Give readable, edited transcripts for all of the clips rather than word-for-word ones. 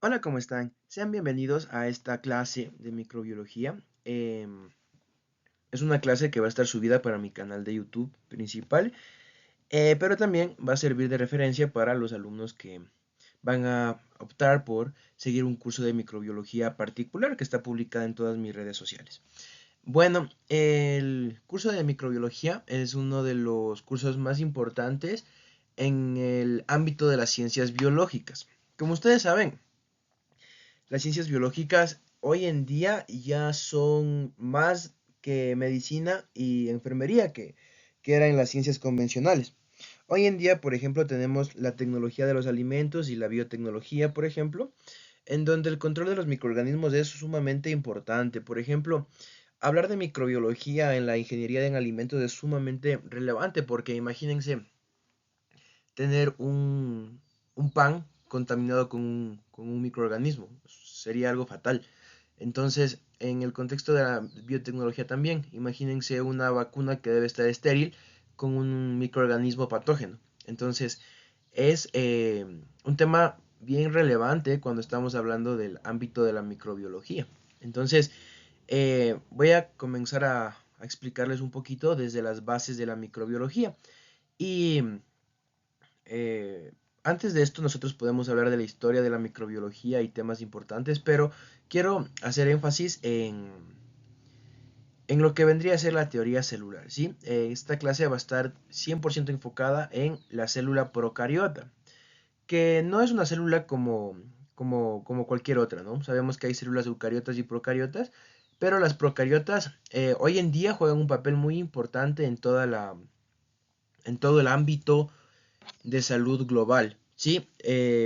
Hola, ¿cómo están? Sean bienvenidos a esta clase de microbiología. Es una clase que va a estar subida para mi canal de YouTube principal, pero también va a servir de referencia para los alumnos que van a optar por seguir un curso de microbiología particular que está publicada en todas mis redes sociales. Bueno, el curso de microbiología es uno de los cursos más importantes en el ámbito de las ciencias biológicas. Como ustedes saben, las ciencias biológicas hoy en día ya son más que medicina y enfermería que eran las ciencias convencionales. Hoy en día, por ejemplo, tenemos la tecnología de los alimentos y la biotecnología, por ejemplo, en donde el control de los microorganismos es sumamente importante. Por ejemplo, hablar de microbiología en la ingeniería en alimentos es sumamente relevante porque imagínense tener un pan contaminado con un microorganismo. Sería algo fatal. Entonces, en el contexto de la biotecnología también, imagínense una vacuna que debe estar estéril con un microorganismo patógeno. Entonces, es un tema bien relevante cuando estamos hablando del ámbito de la microbiología. Entonces, voy a comenzar a explicarles un poquito desde las bases de la microbiología. Y eh, antes de esto nosotros podemos hablar de la historia de la microbiología y temas importantes, pero quiero hacer énfasis en lo que vendría a ser la teoría celular, ¿sí? Esta clase va a estar 100% enfocada en la célula procariota, que no es una célula como cualquier otra, ¿no? Sabemos que hay células eucariotas y procariotas, pero las procariotas hoy en día juegan un papel muy importante en todo el ámbito de salud global, ¿sí?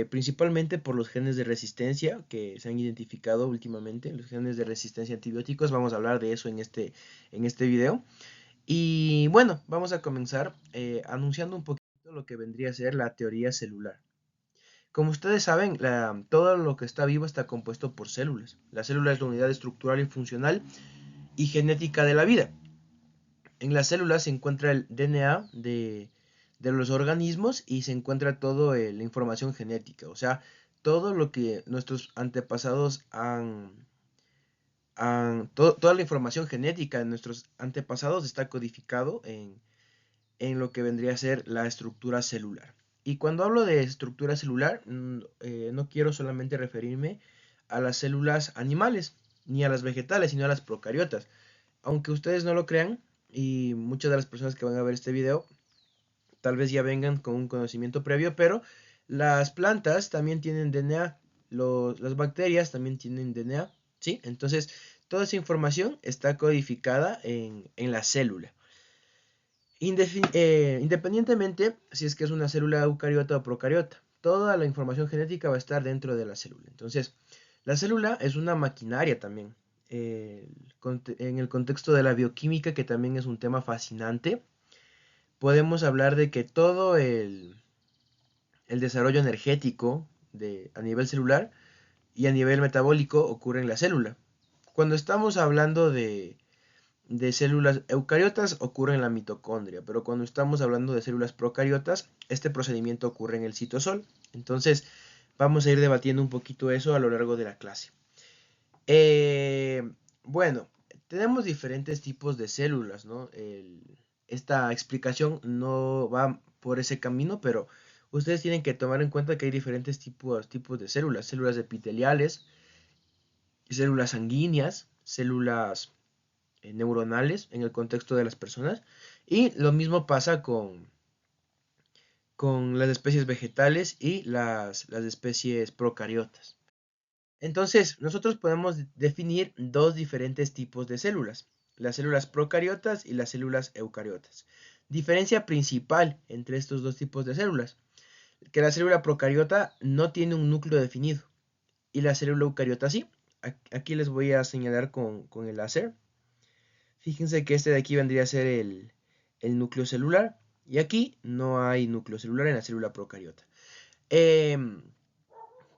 Principalmente por los genes de resistencia que se han identificado últimamente, los genes de resistencia a antibióticos, vamos a hablar de eso en este video. Y bueno, vamos a comenzar anunciando un poquito lo que vendría a ser la teoría celular. Como ustedes saben, todo lo que está vivo está compuesto por células. La célula es la unidad estructural y funcional y genética de la vida. En las células se encuentra el DNA de los organismos y se encuentra toda la información genética, o sea, todo lo que nuestros antepasados toda la información genética de nuestros antepasados está codificado en lo que vendría a ser la estructura celular. Y cuando hablo de estructura celular, no quiero solamente referirme a las células animales, ni a las vegetales, sino a las procariotas. Aunque ustedes no lo crean, y muchas de las personas que van a ver este video tal vez ya vengan con un conocimiento previo, pero las plantas también tienen DNA, las bacterias también tienen DNA, ¿sí? Entonces, toda esa información está codificada en la célula. Independientemente si es que es una célula eucariota o procariota, toda la información genética va a estar dentro de la célula. Entonces, la célula es una maquinaria también. En el contexto de la bioquímica, que también es un tema fascinante, podemos hablar de que todo el desarrollo energético a nivel celular y a nivel metabólico ocurre en la célula. Cuando estamos hablando de células eucariotas ocurre en la mitocondria, pero cuando estamos hablando de células procariotas, este procedimiento ocurre en el citosol. Entonces, vamos a ir debatiendo un poquito eso a lo largo de la clase. Bueno, tenemos diferentes tipos de células, ¿no? Esta explicación no va por ese camino, pero ustedes tienen que tomar en cuenta que hay diferentes tipos de células, células epiteliales, células sanguíneas, células neuronales en el contexto de las personas, y lo mismo pasa con las especies vegetales y las especies procariotas. Entonces, nosotros podemos definir dos diferentes tipos de células, las células procariotas y las células eucariotas. Diferencia principal entre estos dos tipos de células, que la célula procariota no tiene un núcleo definido y la célula eucariota sí. Aquí les voy a señalar con el láser. Fíjense que este de aquí vendría a ser el núcleo celular y aquí no hay núcleo celular en la célula procariota. Em,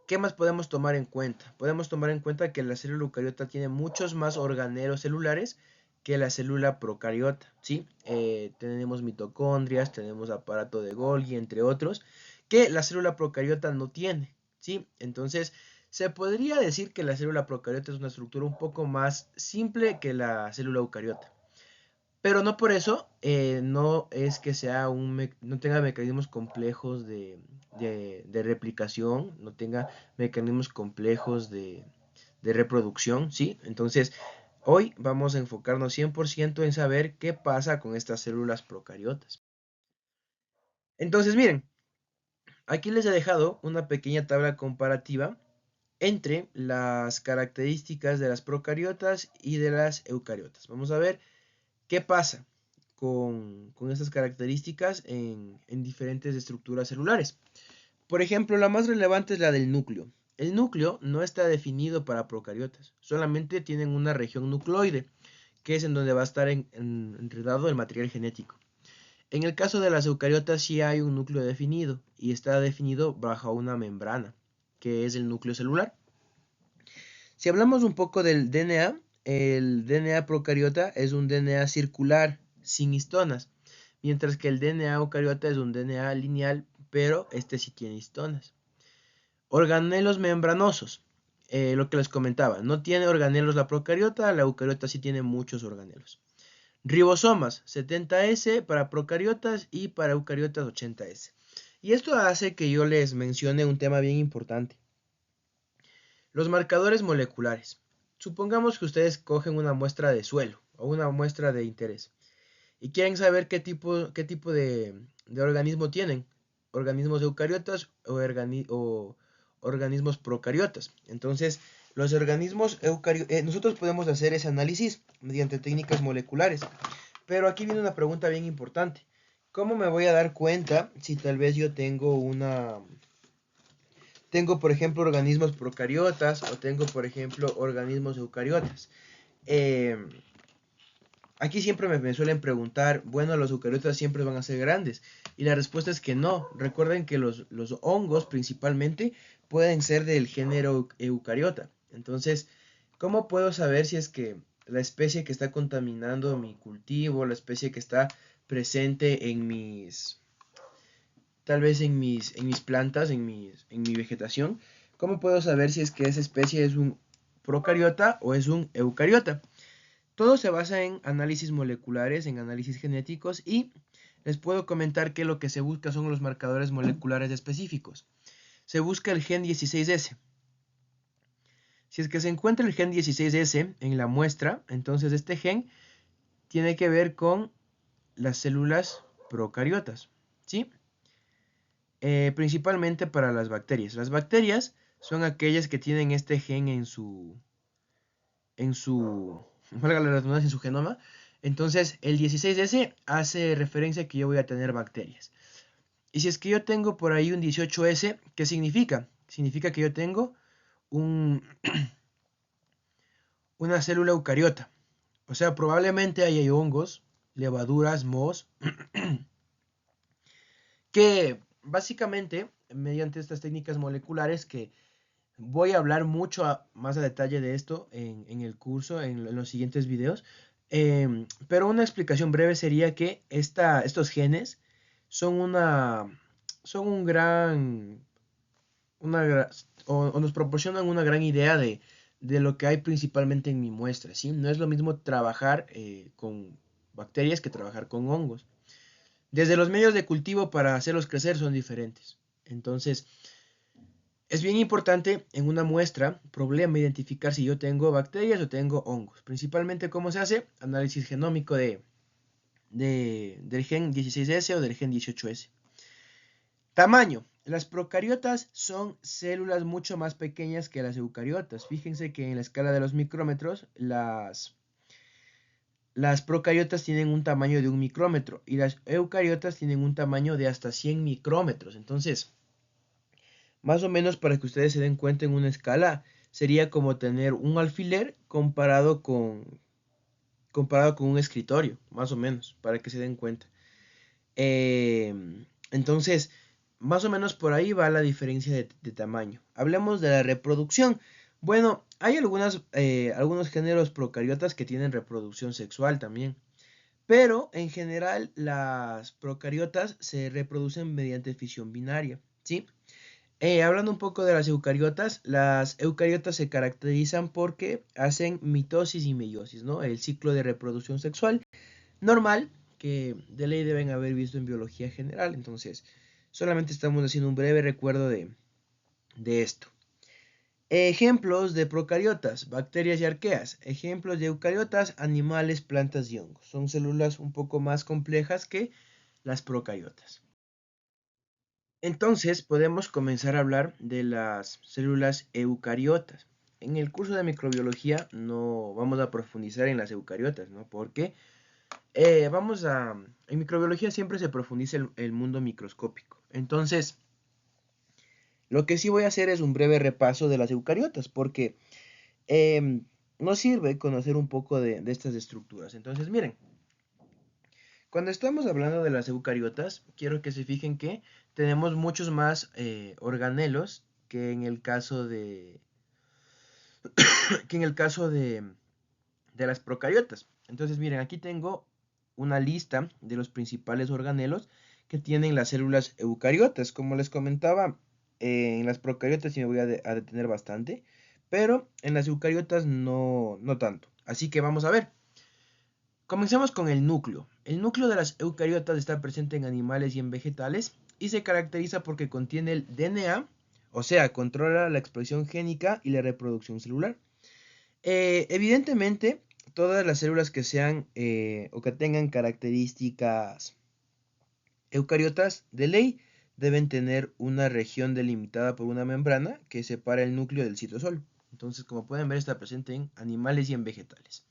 ¿Qué más podemos tomar en cuenta? Podemos tomar en cuenta que la célula eucariota tiene muchos más organelos celulares que la célula procariota, ¿sí? Tenemos mitocondrias, tenemos aparato de Golgi, entre otros, que la célula procariota no tiene, ¿sí? Entonces, Se podría decir que la célula procariota es una estructura un poco más simple que la célula eucariota. Pero no por eso, no es que sea no tenga mecanismos complejos de replicación, no tenga mecanismos complejos de reproducción, ¿sí? Entonces, hoy vamos a enfocarnos 100% en saber qué pasa con estas células procariotas. Entonces, miren, aquí les he dejado una pequeña tabla comparativa entre las características de las procariotas y de las eucariotas. Vamos a ver qué pasa con estas características en diferentes estructuras celulares. Por ejemplo, la más relevante es la del núcleo. El núcleo no está definido para procariotas, solamente tienen una región nucleoide, que es en donde va a estar enredado el material genético. En el caso de las eucariotas sí hay un núcleo definido y está definido bajo una membrana, que es el núcleo celular. Si hablamos un poco del DNA, el DNA procariota es un DNA circular, sin histonas, mientras que el DNA eucariota es un DNA lineal, pero este sí tiene histonas. Organelos membranosos, lo que les comentaba, no tiene organelos la procariota, la eucariota sí tiene muchos organelos. Ribosomas, 70S para procariotas y para eucariotas 80S. Y esto hace que yo les mencione un tema bien importante. Los marcadores moleculares. Supongamos que ustedes cogen una muestra de suelo o una muestra de interés y quieren saber qué tipo de organismo tienen. Organismos eucariotas o organismos procariotas. Entonces, los organismos eucariotas, nosotros podemos hacer ese análisis mediante técnicas moleculares. Pero aquí viene una pregunta bien importante. ¿Cómo me voy a dar cuenta si tal vez yo tengo, por ejemplo, organismos procariotas o tengo, por ejemplo, organismos eucariotas? Eh, Aquí siempre me suelen preguntar, bueno, los eucariotas siempre van a ser grandes. Y la respuesta es que no. Recuerden que los hongos principalmente pueden ser del género eucariota. Entonces, ¿cómo puedo saber si es que la especie que está contaminando mi cultivo, la especie que está presente tal vez en mis plantas, en mi vegetación, cómo puedo saber si es que esa especie es un procariota o es un eucariota? Todo se basa en análisis moleculares, en análisis genéticos y les puedo comentar que lo que se busca son los marcadores moleculares específicos. Se busca el gen 16S. Si es que se encuentra el gen 16S en la muestra, entonces este gen tiene que ver con las células procariotas, ¿sí? Principalmente para las bacterias. Las bacterias son aquellas que tienen este gen valga la redundancia, en su genoma. Entonces, el 16S hace referencia a que yo voy a tener bacterias. Y si es que yo tengo por ahí un 18S, ¿qué significa? Significa que yo tengo un, una célula eucariota. O sea, probablemente hay hongos, levaduras, mohos, que básicamente, mediante estas técnicas moleculares que voy a hablar mucho más a detalle de esto en el curso, en los siguientes videos. Pero una explicación breve sería que estos genes son son un gran, o nos proporcionan una gran idea de lo que hay principalmente en mi muestra, ¿sí? No es lo mismo trabajar con bacterias que trabajar con hongos. Desde los medios de cultivo para hacerlos crecer son diferentes. Entonces, es bien importante en una muestra, problema, identificar si yo tengo bacterias o tengo hongos. Principalmente, ¿cómo se hace? Análisis genómico del gen 16S o del gen 18S. Tamaño. Las procariotas son células mucho más pequeñas que las eucariotas. Fíjense que en la escala de los micrómetros, las procariotas tienen un tamaño de 1 micrómetro y las eucariotas tienen un tamaño de hasta 100 micrómetros. Entonces, más o menos para que ustedes se den cuenta en una escala, sería como tener un alfiler comparado con un escritorio, más o menos, para que se den cuenta. Entonces, más o menos por ahí va la diferencia de tamaño. Hablemos de la reproducción. Bueno, hay algunos géneros procariotas que tienen reproducción sexual también. Pero en general las procariotas se reproducen mediante fisión binaria, ¿sí? Hablando un poco de las eucariotas se caracterizan porque hacen mitosis y meiosis, ¿no? El ciclo de reproducción sexual normal, que de ley deben haber visto en biología general. Entonces, solamente estamos haciendo un breve recuerdo de esto. Ejemplos de procariotas, bacterias y arqueas. Ejemplos de eucariotas, animales, plantas y hongos. Son células un poco más complejas que las procariotas. Entonces podemos comenzar a hablar de las células eucariotas. En el curso de microbiología no vamos a profundizar en las eucariotas, ¿no? Porque en microbiología siempre se profundiza el mundo microscópico. Entonces, lo que sí voy a hacer es un breve repaso de las eucariotas, porque nos sirve conocer un poco de estas estructuras. Entonces, miren, cuando estamos hablando de las eucariotas, quiero que se fijen que tenemos muchos más organelos que en el caso de las procariotas. Entonces, miren, aquí tengo una lista de los principales organelos que tienen las células eucariotas. Como les comentaba, en las procariotas sí me voy a detener bastante, pero en las eucariotas no tanto. Así que vamos a ver. Comencemos con el núcleo. El núcleo de las eucariotas está presente en animales y en vegetales y se caracteriza porque contiene el DNA, o sea, controla la expresión génica y la reproducción celular. Evidentemente, todas las células que sean o que tengan características eucariotas de ley deben tener una región delimitada por una membrana que separa el núcleo del citosol. Entonces, como pueden ver, está presente en animales y en vegetales.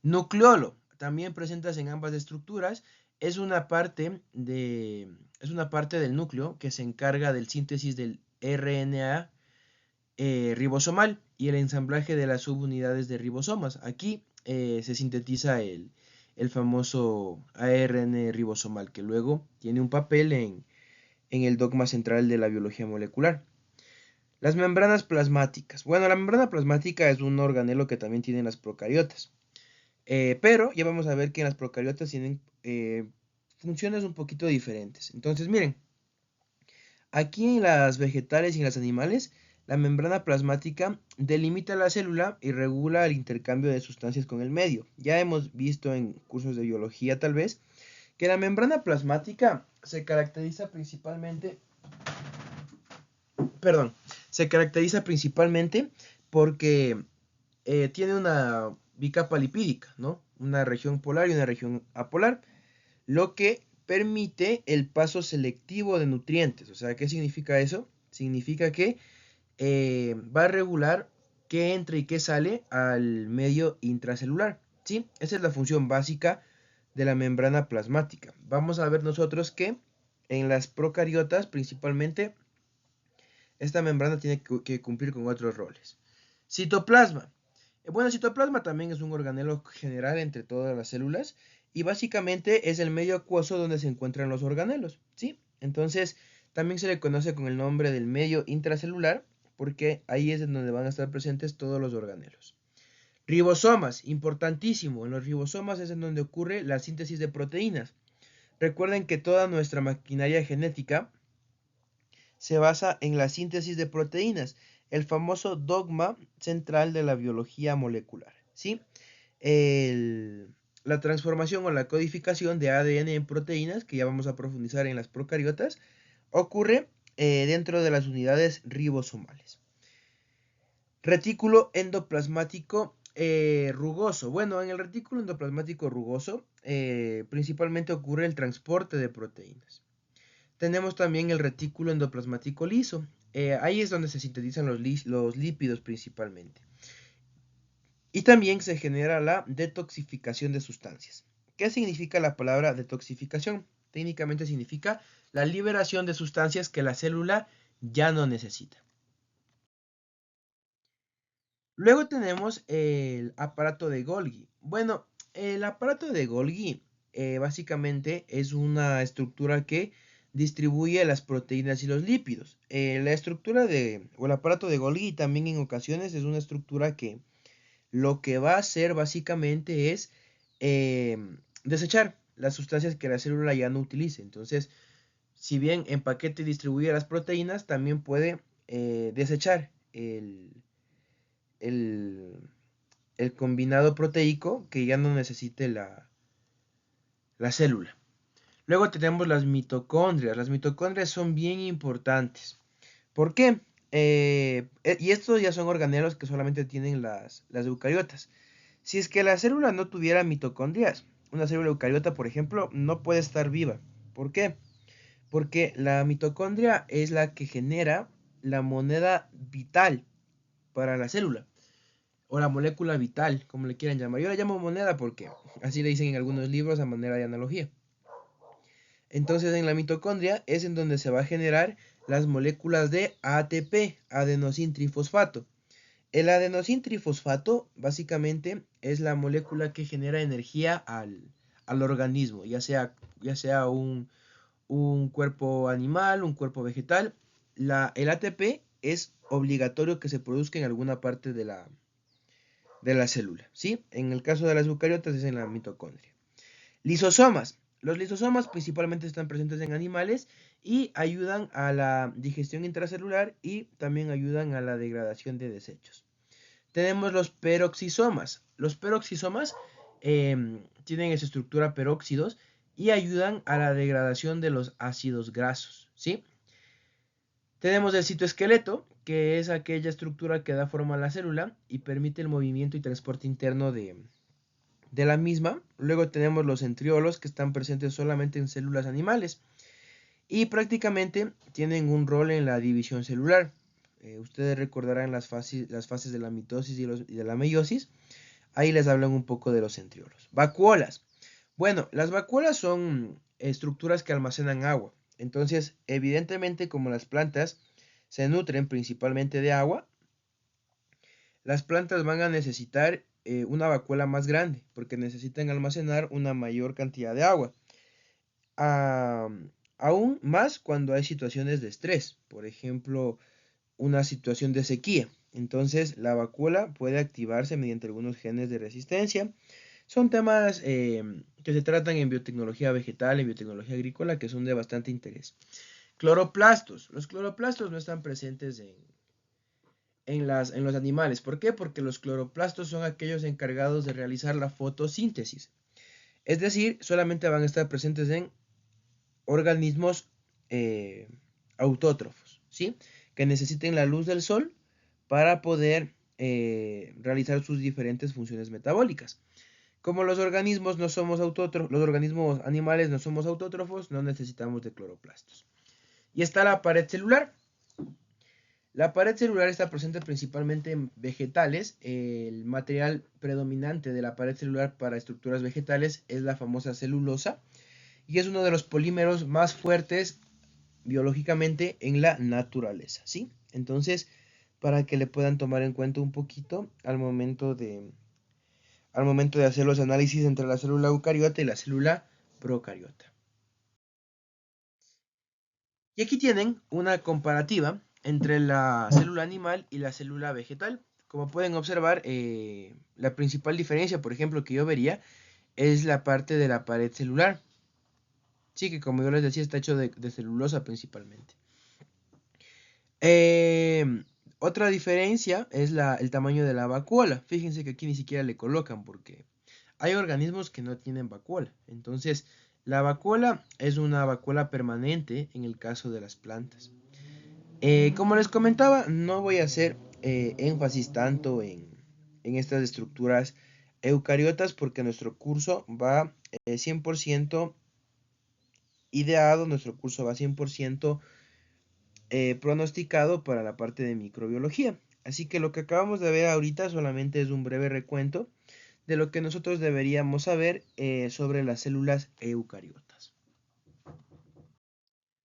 Nucleolo, también presentes en ambas estructuras, es una parte del núcleo que se encarga del síntesis del RNA ribosomal y el ensamblaje de las subunidades de ribosomas. Aquí se sintetiza el famoso ARN ribosomal, que luego tiene un papel en el dogma central de la biología molecular. Las membranas plasmáticas. Bueno, la membrana plasmática es un organelo que también tienen las procariotas. Pero ya vamos a ver que las procariotas tienen funciones un poquito diferentes. Entonces, miren, aquí en las vegetales y en los animales, la membrana plasmática delimita la célula y regula el intercambio de sustancias con el medio. Ya hemos visto en cursos de biología tal vez que la membrana plasmática se caracteriza principalmente, perdón, se caracteriza principalmente porque tiene una bicapa lipídica, ¿no? Una región polar y una región apolar, lo que permite el paso selectivo de nutrientes. O sea, ¿qué significa eso? Significa que va a regular qué entra y qué sale al medio intracelular, ¿sí? Esa es la función básica de la membrana plasmática. Vamos a ver nosotros que en las procariotas principalmente esta membrana tiene que cumplir con otros roles. Citoplasma. Bueno, el citoplasma también es un organelo general entre todas las células y básicamente es el medio acuoso donde se encuentran los organelos, ¿sí? Entonces, también se le conoce con el nombre del medio intracelular porque ahí es en donde van a estar presentes todos los organelos. Ribosomas, importantísimo. En los ribosomas es en donde ocurre la síntesis de proteínas. Recuerden que toda nuestra maquinaria genética se basa en la síntesis de proteínas, el famoso dogma central de la biología molecular, ¿sí? La transformación o la codificación de ADN en proteínas, que ya vamos a profundizar en las procariotas, ocurre dentro de las unidades ribosomales. Retículo endoplasmático rugoso. Bueno, en el retículo endoplasmático rugoso principalmente ocurre el transporte de proteínas. Tenemos también el retículo endoplasmático liso. Ahí es donde se sintetizan los lípidos principalmente. Y también se genera la detoxificación de sustancias. ¿Qué significa la palabra detoxificación? Técnicamente significa la liberación de sustancias que la célula ya no necesita. Luego tenemos el aparato de Golgi. Bueno, el aparato de Golgi básicamente es una estructura que distribuye las proteínas y los lípidos. La estructura o el aparato de Golgi también en ocasiones es una estructura que lo que va a hacer básicamente es desechar las sustancias que la célula ya no utilice. Entonces, si bien empaqueta y distribuye las proteínas, también puede desechar el, el combinado proteico que ya no necesite la célula. Luego tenemos las mitocondrias. Las mitocondrias son bien importantes. ¿Por qué? Y estos ya son organelos que solamente tienen las eucariotas. Si es que la célula no tuviera mitocondrias, una célula eucariota, por ejemplo, no puede estar viva. ¿Por qué? Porque la mitocondria es la que genera la moneda vital para la célula, o la molécula vital, como le quieran llamar. Yo la llamo moneda porque así le dicen en algunos libros a manera de analogía. Entonces en la mitocondria es en donde se va a generar las moléculas de ATP, adenosín trifosfato. El adenosín trifosfato básicamente es la molécula que genera energía al organismo, ya sea un cuerpo animal, un cuerpo vegetal. El ATP es obligatorio que se produzca en alguna parte de la célula, ¿sí? En el caso de las eucariotas es en la mitocondria. Lisosomas. Los lisosomas principalmente están presentes en animales y ayudan a la digestión intracelular y también ayudan a la degradación de desechos. Tenemos los peroxisomas. Los peroxisomas tienen esa estructura peróxidos y ayudan a la degradación de los ácidos grasos, ¿sí? Tenemos el citoesqueleto, que es aquella estructura que da forma a la célula y permite el movimiento y transporte interno de la misma. Luego tenemos los centriolos, que están presentes solamente en células animales y prácticamente tienen un rol en la división celular. Ustedes recordarán las fases de la mitosis y de la meiosis. Ahí les hablan un poco de los centriolos. Vacuolas. Bueno, las vacuolas son estructuras que almacenan agua. Entonces, evidentemente, como las plantas se nutren principalmente de agua, las plantas van a necesitar una vacuola más grande porque necesitan almacenar una mayor cantidad de agua. Aún más cuando hay situaciones de estrés, por ejemplo, una situación de sequía. Entonces, la vacuola puede activarse mediante algunos genes de resistencia. Son temas que se tratan en biotecnología vegetal, en biotecnología agrícola, que son de bastante interés. Cloroplastos. Los cloroplastos no están presentes en los animales. ¿Por qué? Porque los cloroplastos son aquellos encargados de realizar la fotosíntesis. Es decir, solamente van a estar presentes en organismos autótrofos, ¿sí? Que necesiten la luz del sol para poder realizar sus diferentes funciones metabólicas. Como los organismos no somos autótrofos, los organismos animales no somos autótrofos, no necesitamos de cloroplastos. Y está la pared celular. La pared celular está presente principalmente en vegetales. El material predominante de la pared celular para estructuras vegetales es la famosa celulosa y es uno de los polímeros más fuertes biológicamente en la naturaleza, ¿sí? Entonces, para que le puedan tomar en cuenta un poquito al momento de hacer los análisis entre la célula eucariota y la célula procariota. Y aquí tienen una comparativa entre la célula animal y la célula vegetal. Como pueden observar, la principal diferencia, por ejemplo, que yo vería, es la parte de la pared celular. Sí, que como yo les decía, está hecho de celulosa principalmente. Otra diferencia es el tamaño de la vacuola. Fíjense que aquí ni siquiera le colocan porque hay organismos que no tienen vacuola. Entonces, la vacuola es una vacuola permanente en el caso de las plantas. Como les comentaba, no voy a hacer énfasis tanto en estas estructuras eucariotas porque nuestro curso va 100% ideado, nuestro curso va 100% pronosticado para la parte de microbiología. Así que lo que acabamos de ver ahorita solamente es un breve recuento de lo que nosotros deberíamos saber sobre las células eucariotas.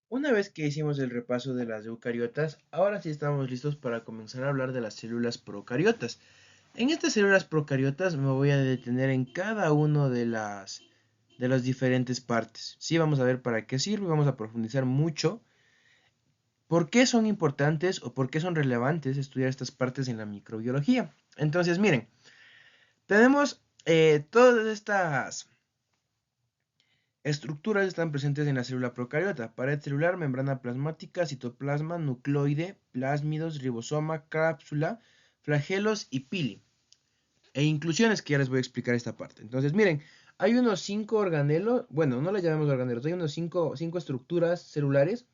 Una vez que hicimos el repaso de las eucariotas, ahora sí estamos listos para comenzar a hablar de las células procariotas. En estas células procariotas me voy a detener en cada una de las diferentes partes. Sí, vamos a ver para qué sirve, vamos a profundizar mucho. ¿Por qué son importantes o por qué son relevantes estudiar estas partes en la microbiología? Entonces, miren, tenemos todas estructuras están presentes en la célula procariota: pared celular, membrana plasmática, citoplasma, nucleoide, plásmidos, ribosoma, cápsula, flagelos y pili. E inclusiones, que ya les voy a explicar esta parte. Entonces, miren, hay unos 5 organelos, bueno, no les llamemos organelos, hay unos 5 estructuras celulares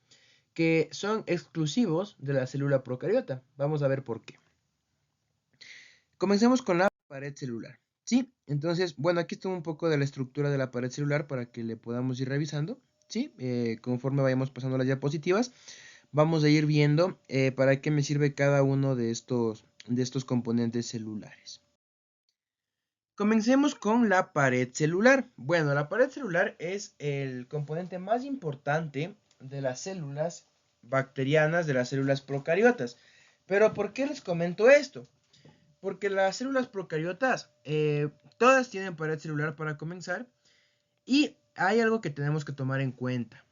que son exclusivos de la célula procariota. Vamos a ver por qué. Comencemos con la pared celular. ¿Sí? Entonces, bueno, aquí está un poco de la estructura de la pared celular para que le podamos ir revisando. ¿Sí? Conforme vayamos pasando las diapositivas, vamos a ir viendo para qué me sirve cada uno de estos componentes celulares. Comencemos con la pared celular. Bueno, la pared celular es el componente más importante de las células bacterianas, de las células procariotas. Pero ¿por qué les comento esto? Porque las células procariotas, todas tienen pared celular para comenzar, y hay algo que tenemos que tomar en cuenta.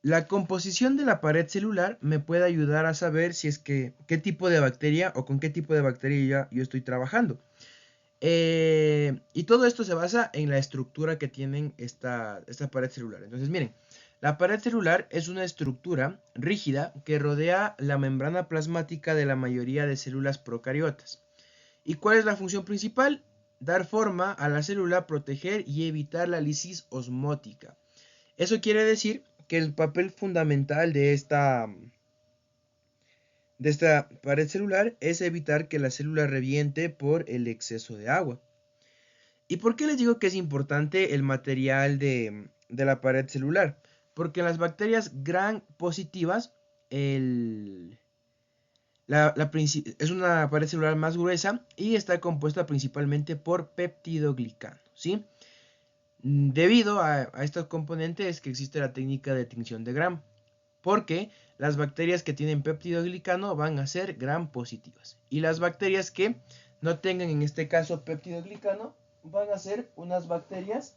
La composición de la pared celular me puede ayudar a saber si es que qué tipo de bacteria o con qué tipo de bacteria yo estoy trabajando. Y todo esto se basa en la estructura que tienen esta pared celular. Entonces, miren, la pared celular es una estructura rígida que rodea la membrana plasmática de la mayoría de células procariotas. ¿Y cuál es la función principal? Dar forma a la célula, proteger y evitar la lisis osmótica. Eso quiere decir que el papel fundamental de esta pared celular es evitar que la célula reviente por el exceso de agua. ¿Y por qué les digo que es importante el material de la pared celular? Porque en las bacterias gram positivas es una pared celular más gruesa y está compuesta principalmente por peptidoglicano, ¿sí? Debido a estos componentes es que existe la técnica de tinción de Gram, porque las bacterias que tienen peptidoglicano van a ser gram positivas, y las bacterias que no tengan en este caso peptidoglicano van a ser unas bacterias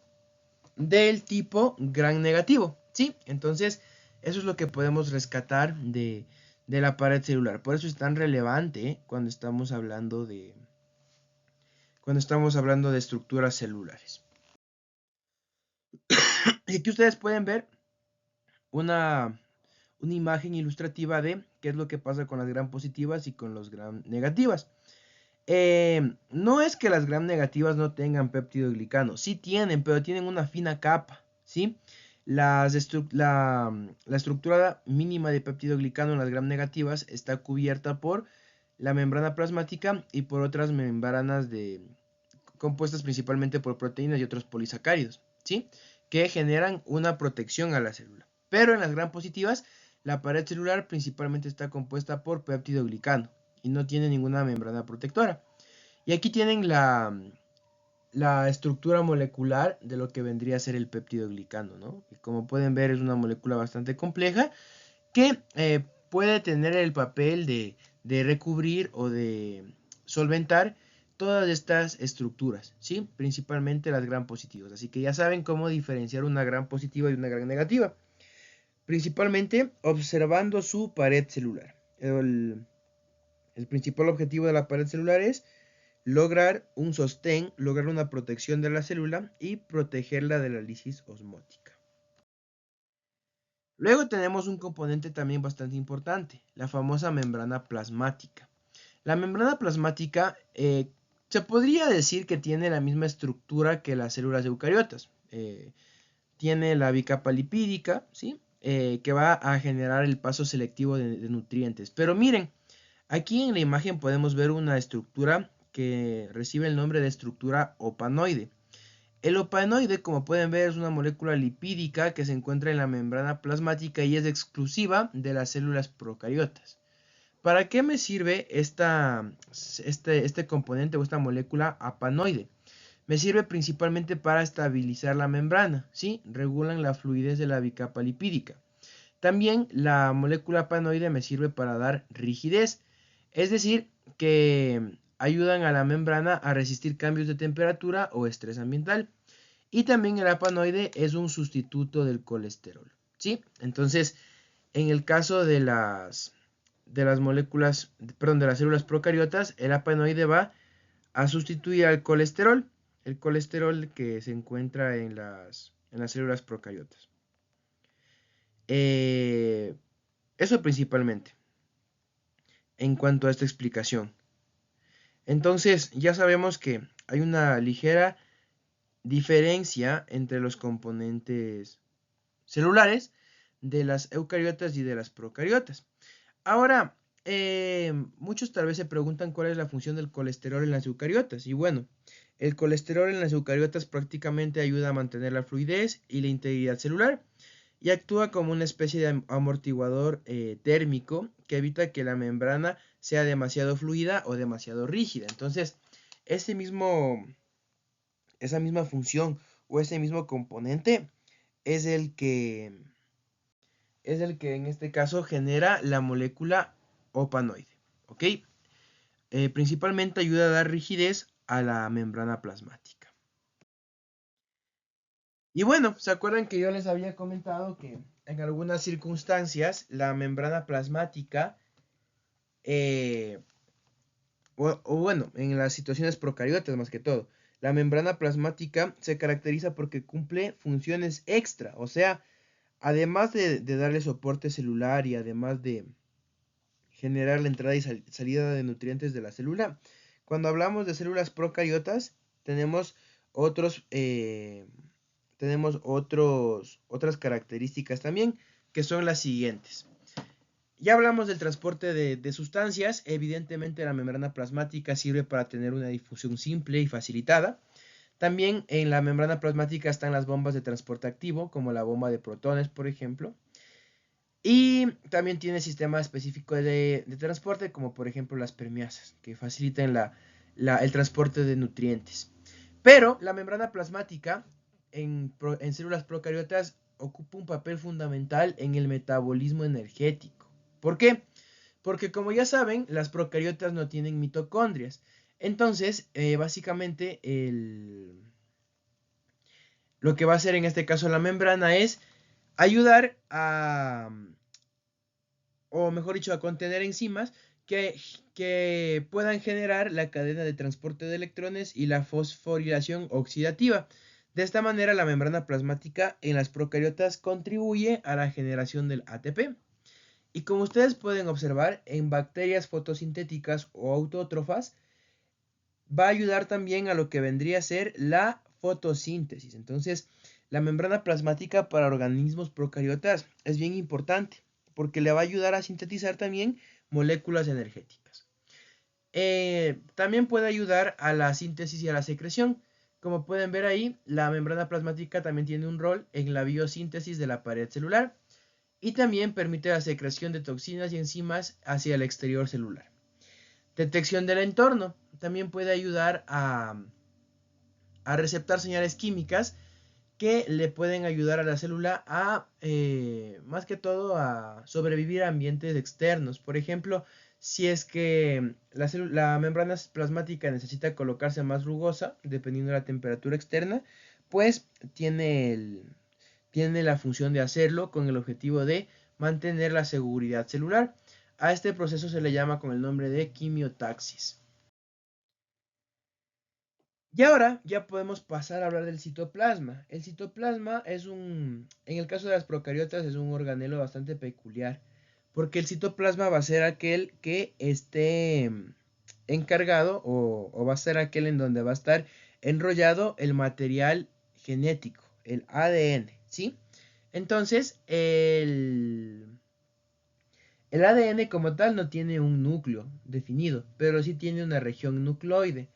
del tipo gram negativo, ¿sí? Entonces, eso es lo que podemos rescatar de la pared celular. Por eso es tan relevante cuando estamos hablando de estructuras celulares. Y aquí ustedes pueden ver una imagen ilustrativa de qué es lo que pasa con las gram positivas y con los gram negativas. No es que las gram negativas no tengan peptidoglicano, sí tienen, pero tienen una fina capa, ¿sí? La estructura mínima de peptidoglicano en las gram negativas está cubierta por la membrana plasmática y por otras membranas compuestas principalmente por proteínas y otros polisacáridos, ¿sí? Que generan una protección a la célula. Pero en las gram positivas, la pared celular principalmente está compuesta por peptidoglicano y no tiene ninguna membrana protectora. Y aquí tienen la estructura molecular de lo que vendría a ser el peptidoglicano, ¿no? Y como pueden ver, es una molécula bastante compleja que puede tener el papel de recubrir o de solventar todas estas estructuras, ¿sí? Principalmente las gram positivas. Así que ya saben cómo diferenciar una gram positiva y una gram negativa. Principalmente observando su pared celular. El principal objetivo de la pared celular es lograr un sostén, lograr una protección de la célula y protegerla de la lisis osmótica. Luego tenemos un componente también bastante importante, la famosa membrana plasmática. La membrana plasmática se podría decir que tiene la misma estructura que las células eucariotas. Tiene la bicapa lipídica, ¿sí? Que va a generar el paso selectivo de nutrientes. Pero miren, aquí en la imagen podemos ver una estructura que recibe el nombre de estructura opanoide. El opanoide, como pueden ver, es una molécula lipídica que se encuentra en la membrana plasmática y es exclusiva de las células procariotas. ¿Para qué me sirve este componente o esta molécula apanoide? Me sirve principalmente para estabilizar la membrana, ¿sí? Regulan la fluidez de la bicapa lipídica. También la molécula apanoide me sirve para dar rigidez, es decir, que ayudan a la membrana a resistir cambios de temperatura o estrés ambiental. Y también el apanoide es un sustituto del colesterol, ¿sí? Entonces, en el caso de las células procariotas, el apanoide va a sustituir al colesterol. el colesterol que se encuentra en las células procariotas. Eso principalmente, en cuanto a esta explicación. Entonces, ya sabemos que hay una ligera diferencia entre los componentes celulares de las eucariotas y de las procariotas. Ahora, muchos tal vez se preguntan cuál es la función del colesterol en las eucariotas. Y bueno, el colesterol en las eucariotas prácticamente ayuda a mantener la fluidez y la integridad celular y actúa como una especie de amortiguador térmico que evita que la membrana sea demasiado fluida o demasiado rígida. Entonces, esa misma función o ese mismo componente es el que en este caso genera la molécula opanoide. ¿Ok? Principalmente ayuda a dar rigidez a la membrana plasmática. Y bueno, ¿se acuerdan que yo les había comentado que en algunas circunstancias la membrana plasmática, eh, o bueno, en las situaciones procariotas más que todo, la membrana plasmática se caracteriza porque cumple funciones extra, o sea, además de darle soporte celular y además de generar la entrada y salida de nutrientes de la célula, cuando hablamos de células procariotas, tenemos otros, eh, otras características también, que son las siguientes. Ya hablamos del transporte de sustancias. Evidentemente la membrana plasmática sirve para tener una difusión simple y facilitada. También en la membrana plasmática están las bombas de transporte activo, como la bomba de protones, por ejemplo. Y también tiene sistema específico de transporte, como por ejemplo las permeasas, que facilitan el transporte de nutrientes. Pero la membrana plasmática en células procariotas ocupa un papel fundamental en el metabolismo energético. ¿Por qué? Porque como ya saben, las procariotas no tienen mitocondrias. Entonces, básicamente, lo que va a hacer en este caso la membrana es ayudar o mejor dicho, a contener enzimas que puedan generar la cadena de transporte de electrones y la fosforilación oxidativa. De esta manera, la membrana plasmática en las procariotas contribuye a la generación del ATP. Y como ustedes pueden observar, en bacterias fotosintéticas o autótrofas, va a ayudar también a lo que vendría a ser la fotosíntesis. Entonces, la membrana plasmática para organismos procariotas es bien importante porque le va a ayudar a sintetizar también moléculas energéticas. También puede ayudar a la síntesis y a la secreción. Como pueden ver ahí, la membrana plasmática también tiene un rol en la biosíntesis de la pared celular y también permite la secreción de toxinas y enzimas hacia el exterior celular. Detección del entorno. También puede ayudar a receptar señales químicas que le pueden ayudar a la célula a, más que todo, a sobrevivir a ambientes externos. Por ejemplo, si es que la membrana plasmática necesita colocarse más rugosa, dependiendo de la temperatura externa, pues tiene la función de hacerlo con el objetivo de mantener la seguridad celular. A este proceso se le llama con el nombre de quimiotaxis. Y ahora ya podemos pasar a hablar del citoplasma. El citoplasma en el caso de las procariotas, es un organelo bastante peculiar, porque el citoplasma va a ser aquel que esté encargado o va a ser aquel en donde va a estar enrollado el material genético, el ADN, ¿sí? Entonces, el ADN como tal no tiene un núcleo definido, pero sí tiene una región nucleoide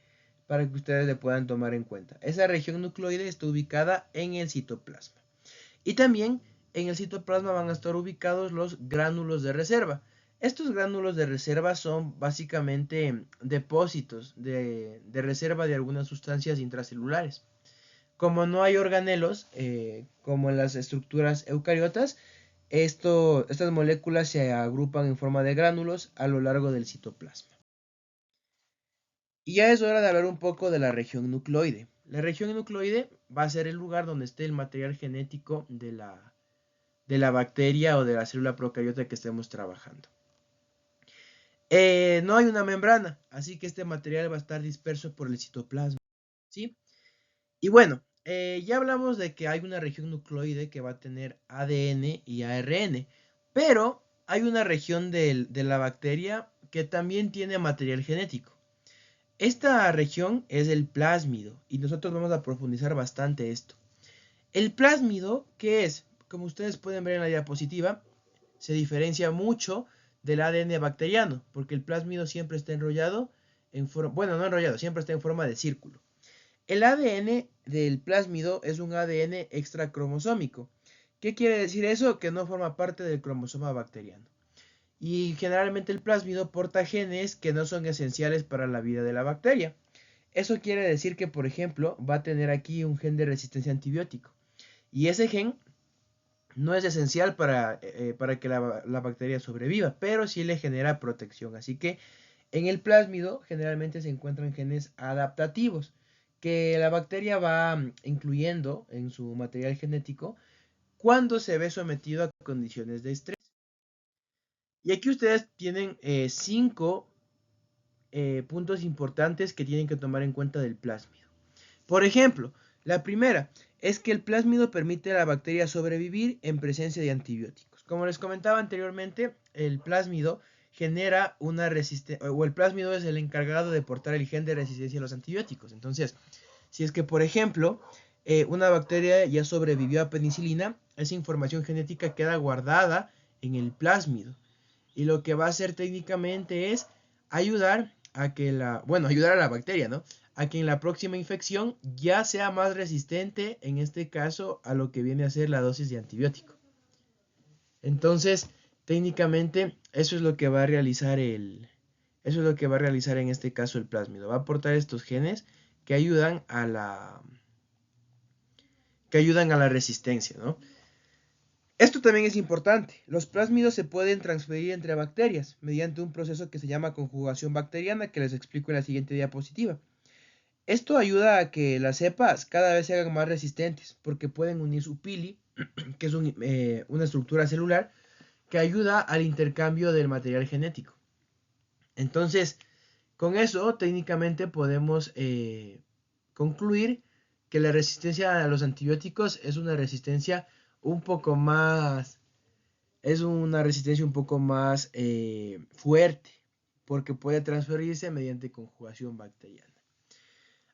para que ustedes le puedan tomar en cuenta. Esa región nucleoide está ubicada en el citoplasma. Y también en el citoplasma van a estar ubicados los gránulos de reserva. Estos gránulos de reserva son básicamente depósitos de reserva de algunas sustancias intracelulares. Como no hay organelos, como en las estructuras eucariotas, estas moléculas se agrupan en forma de gránulos a lo largo del citoplasma. Y ya es hora de hablar un poco de la región nucleoide. La región nucleoide va a ser el lugar donde esté el material genético de la bacteria o de la célula procariota que estemos trabajando. No hay una membrana, así que este material va a estar disperso por el citoplasma, ¿sí? Y bueno, ya hablamos de que hay una región nucleoide que va a tener ADN y ARN, pero hay una región de la bacteria que también tiene material genético. Esta región es el plásmido y nosotros vamos a profundizar bastante esto. El plásmido, ¿qué es? Como ustedes pueden ver en la diapositiva, se diferencia mucho del ADN bacteriano, porque el plásmido siempre está enrollado en forma, bueno, no enrollado, siempre está en forma de círculo. El ADN del plásmido es un ADN extracromosómico. ¿Qué quiere decir eso? Que no forma parte del cromosoma bacteriano. Y generalmente el plásmido porta genes que no son esenciales para la vida de la bacteria. Eso quiere decir que, por ejemplo, va a tener aquí un gen de resistencia a antibiótico. Y ese gen no es esencial para que la bacteria sobreviva, pero sí le genera protección. Así que en el plásmido generalmente se encuentran genes adaptativos que la bacteria va incluyendo en su material genético cuando se ve sometido a condiciones de estrés. Y aquí ustedes tienen 5 puntos importantes que tienen que tomar en cuenta del plásmido. Por ejemplo, la primera es que el plásmido permite a la bacteria sobrevivir en presencia de antibióticos. Como les comentaba anteriormente, el plásmido genera una resistencia, o el plásmido es el encargado de portar el gen de resistencia a los antibióticos. Entonces, si es que, por ejemplo, una bacteria ya sobrevivió a penicilina, esa información genética queda guardada en el plásmido. Y lo que va a hacer técnicamente es ayudar a que ayudar a la bacteria, ¿no? A que en la próxima infección ya sea más resistente, en este caso, a lo que viene a ser la dosis de antibiótico. Entonces, técnicamente, eso es lo que va a realizar eso es lo que va a realizar en este caso el plásmido. Va a aportar estos genes que ayudan a la resistencia, ¿no? Esto también es importante. Los plásmidos se pueden transferir entre bacterias mediante un proceso que se llama conjugación bacteriana, que les explico en la siguiente diapositiva. Esto ayuda a que las cepas cada vez se hagan más resistentes porque pueden unir su pili, que es una estructura celular que ayuda al intercambio del material genético. Entonces, con eso técnicamente podemos concluir que la resistencia a los antibióticos es una resistencia un poco más fuerte, porque puede transferirse mediante conjugación bacteriana.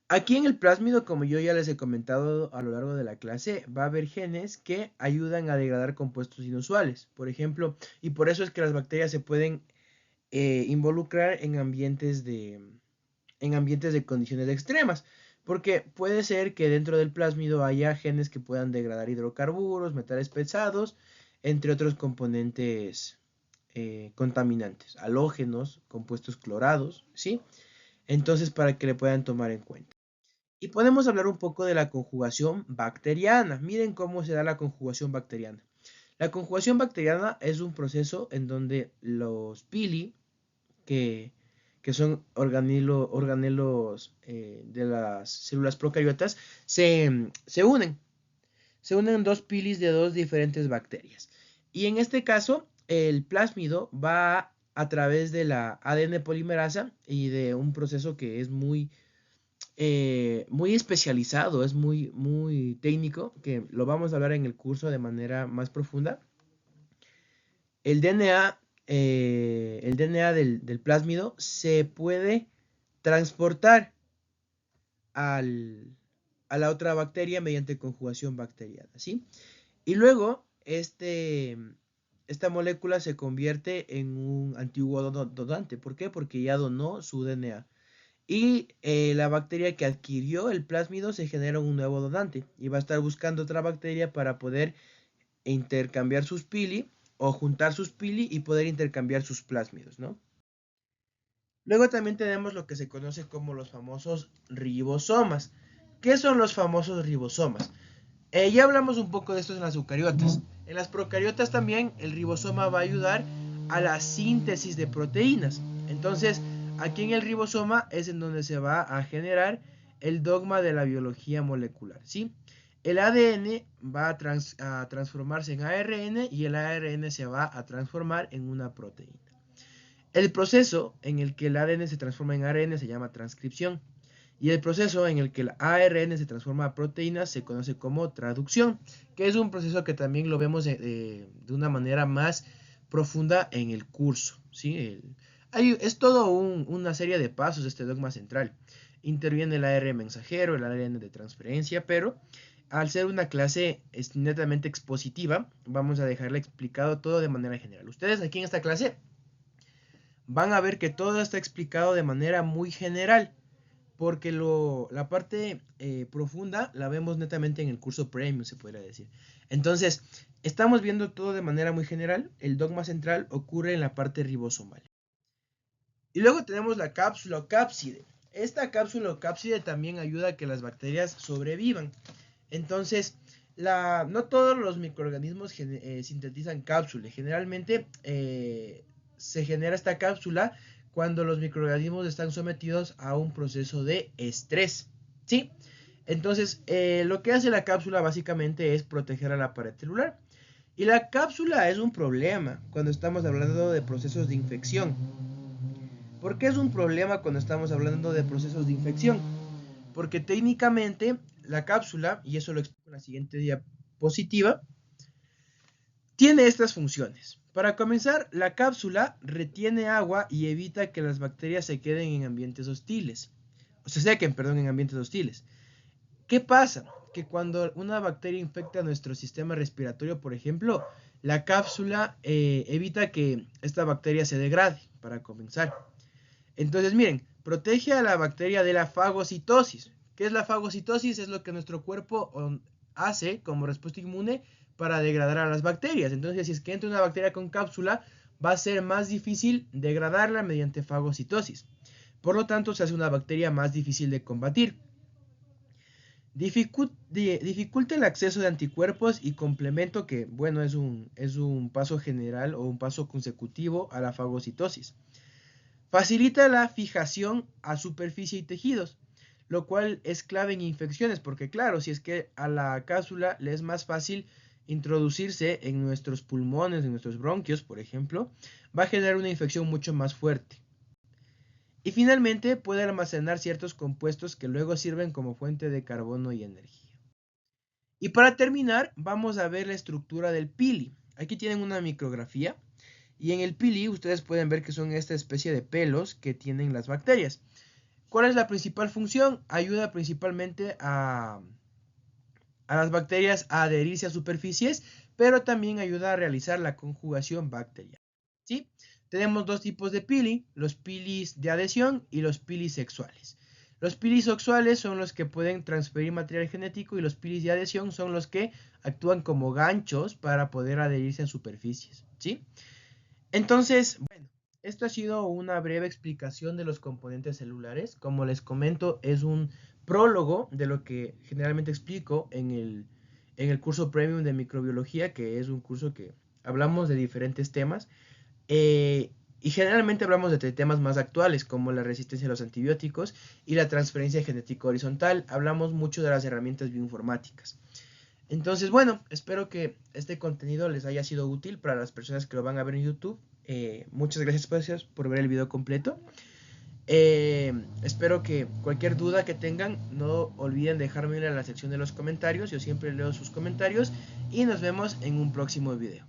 Aquí en el plásmido, como yo ya les he comentado a lo largo de la clase, va a haber genes que ayudan a degradar compuestos inusuales, por ejemplo, y por eso es que las bacterias se pueden involucrar en ambientes de condiciones extremas, porque puede ser que dentro del plásmido haya genes que puedan degradar hidrocarburos, metales pesados, entre otros componentes contaminantes, halógenos, compuestos clorados, ¿sí? Entonces, para que le puedan tomar en cuenta. Y podemos hablar un poco de la conjugación bacteriana. Miren cómo se da la conjugación bacteriana. La conjugación bacteriana es un proceso en donde los pili, que, que son organelos de las células procariotas, se unen. Se unen dos pilis de dos diferentes bacterias. Y en este caso, el plásmido va a través de la ADN polimerasa y de un proceso que es muy especializado, es muy técnico, que lo vamos a hablar en el curso de manera más profunda. El DNA, el DNA del plásmido se puede transportar al, a la otra bacteria mediante conjugación bacteriana, ¿sí? Y luego esta molécula se convierte en un antiguo donante. ¿Por qué? Porque ya donó su DNA. Y la bacteria que adquirió el plásmido se genera un nuevo donante y va a estar buscando otra bacteria para poder intercambiar sus pili o juntar sus pili y poder intercambiar sus plásmidos, ¿no? Luego también tenemos lo que se conoce como los famosos ribosomas. ¿Qué son los famosos ribosomas? Ya hablamos un poco de estos en las eucariotas. En las procariotas también el ribosoma va a ayudar a la síntesis de proteínas. Entonces, aquí en el ribosoma es en donde se va a generar el dogma de la biología molecular, ¿sí? El ADN va a transformarse en ARN y el ARN se va a transformar en una proteína. El proceso en el que el ADN se transforma en ARN se llama transcripción Y el proceso en el que el ARN se transforma a proteínas se conoce como traducción, que es un proceso que también lo vemos de una manera más profunda en el curso, ¿sí? Es todo una serie de pasos este dogma central. Interviene el ARN mensajero, el ARN de transferencia, pero al ser una clase netamente expositiva, vamos a dejarle explicado todo de manera general. Ustedes aquí en esta clase van a ver que todo está explicado de manera muy general, porque la parte profunda la vemos netamente en el curso premium, se podría decir. Entonces, estamos viendo todo de manera muy general. El dogma central ocurre en la parte ribosomal. Y luego tenemos la cápsula o cápside. Esta cápsula o cápside también ayuda a que las bacterias sobrevivan. Entonces, no todos los microorganismos sintetizan cápsulas. Generalmente se genera esta cápsula cuando los microorganismos están sometidos a un proceso de estrés, ¿sí? Entonces, lo que hace la cápsula básicamente es proteger a la pared celular. Y la cápsula es un problema cuando estamos hablando de procesos de infección. ¿Por qué es un problema cuando estamos hablando de procesos de infección? Porque técnicamente la cápsula, y eso lo explico en la siguiente diapositiva, tiene estas funciones. Para comenzar, la cápsula retiene agua y evita que las bacterias se queden en ambientes hostiles. O se sequen, perdón, en ambientes hostiles. ¿Qué pasa? Que cuando una bacteria infecta nuestro sistema respiratorio, por ejemplo, la cápsula evita que esta bacteria se degrade, para comenzar. Entonces, miren, protege a la bacteria de la fagocitosis. ¿Qué es la fagocitosis? Es lo que nuestro cuerpo hace como respuesta inmune para degradar a las bacterias. Entonces, si es que entra una bacteria con cápsula, va a ser más difícil degradarla mediante fagocitosis. Por lo tanto, se hace una bacteria más difícil de combatir. Dificulta el acceso de anticuerpos y complemento, que bueno, es un paso general o un paso consecutivo a la fagocitosis. Facilita la fijación a superficie y tejidos, lo cual es clave en infecciones, porque claro, si es que a la cápsula le es más fácil introducirse en nuestros pulmones, en nuestros bronquios, por ejemplo, va a generar una infección mucho más fuerte. Y finalmente puede almacenar ciertos compuestos que luego sirven como fuente de carbono y energía. Y para terminar, vamos a ver la estructura del pili. Aquí tienen una micrografía. Y en el pili ustedes pueden ver que son esta especie de pelos que tienen las bacterias. ¿Cuál es la principal función? Ayuda principalmente a las bacterias a adherirse a superficies, pero también ayuda a realizar la conjugación bacteriana. ¿Sí? Tenemos dos tipos de pili, los pilis de adhesión y los pilis sexuales. Los pilis sexuales son los que pueden transferir material genético y los pilis de adhesión son los que actúan como ganchos para poder adherirse a superficies. ¿Sí? Entonces, bueno, esto ha sido una breve explicación de los componentes celulares. Como les comento, es un prólogo de lo que generalmente explico en el curso premium de microbiología, que es un curso que hablamos de diferentes temas. Y generalmente hablamos de temas más actuales, como la resistencia a los antibióticos y la transferencia genética horizontal. Hablamos mucho de las herramientas bioinformáticas. Entonces, bueno, espero que este contenido les haya sido útil para las personas que lo van a ver en YouTube. Muchas gracias por ver el video completo. Espero que cualquier duda que tengan no olviden dejarme en la sección de los comentarios. Yo siempre leo sus comentarios y nos vemos en un próximo video.